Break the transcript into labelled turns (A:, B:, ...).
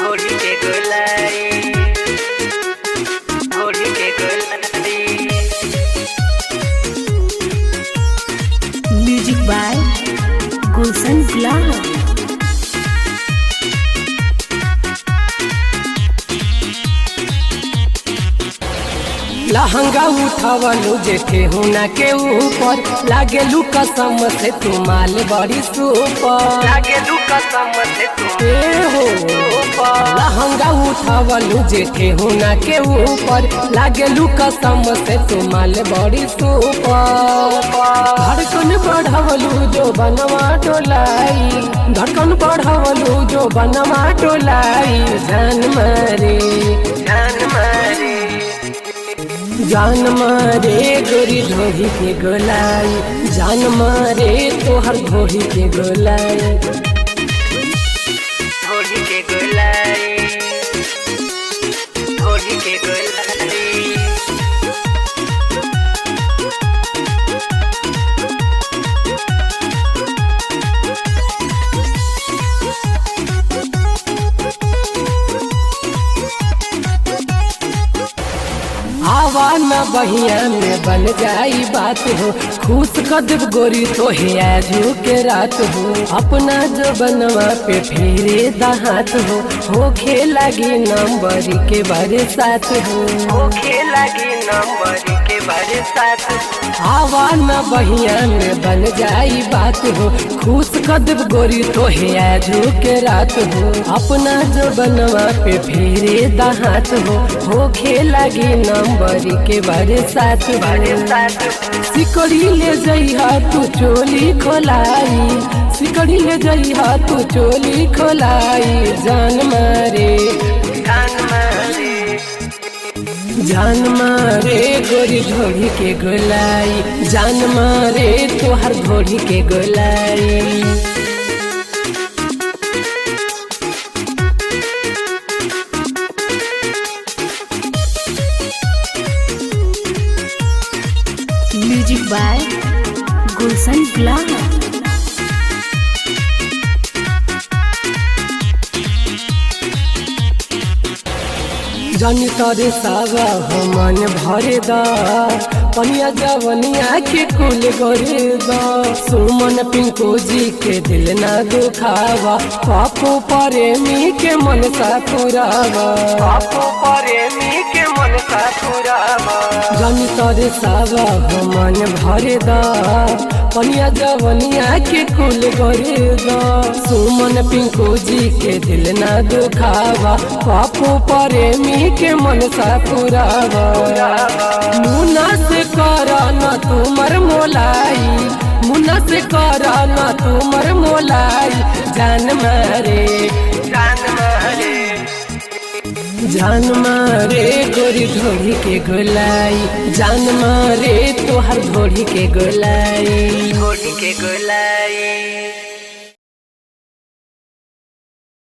A: होली के गोलाई, होली के गोलाई।
B: म्यूजिक बाय गुलशन गुलाब।
C: लहंगा उठावलू जेठे हुना के ऊपर लागेलू कसम से तू माल बड़ी सुपर
A: लागेलू कसम से
C: हो लहंगा उठावलू जेठे हुना के ऊपर लागेलू कसम से तू माल बड़ी सुपर। धड़कन बढ़ावलू जो बनवा डोलाई, धड़कन बढ़ावलू जो बनवा डोलाई। जान मारे
A: जान मारे,
C: जान मारे गोरी ढोही के गोलाई, जान मारे तोहर ढोही के गोलाई।
A: होली के गोलाई, होली के गोलाई।
C: आवा न बहिया में बन जाई बात हो, खुश कदब गोरी तो है आजू के रात हो। अपना जो बनवा पे फेरे दाहात हो खेलागी नंबर के बारे साथ हो।
A: लगी नंबर के बारे साथ।
C: आवा न बहिया में बन जाई बात हो, खुश कदब गोरी तो है आजू के रात हो। अपना जो बनवा पे फेरे दाहात हो खेलागी नंबर के बारे साथ सिकड़ी ले जइहा तू चोली खोलाई, सिकड़ी ले जइहा तू चोली खोलाई। जान मारे
A: जान मारे,
C: जान मारे गोरी ढोड़ी के गोलाई, जान मारे तोहर ढोड़ी के गोलाई।
B: म्यूजिक बाय गुलशन गुलाब।
C: जानी तोरे सावा हो मन भरे दा, पनिया जवनिया के कुल गोरे दा। सुमन पिंकू जी के दिल ना दुखावा, पापू प्रेमी के मन सा पुरावा।
A: आपको प्रेमी के मन का पुरावा।
C: जानी तोरे सावा हो मन भरे दा, पनिया जवनिया के कुल गोरे दा। सुमन पिंकू जी के दिल ना दुखावा, पापू प्रेमी के मन सा पुरावा। मुन्ना से करा न तुमर मोलाई, मुन्ना से करा न तुमर मोलाई। जान मारे
A: जान मारे,
C: जान मारे गोरी ढोड़ी के गोलाई, जान मारे तोहर ढोड़ी के गोलाई।
A: होली के गोलाई।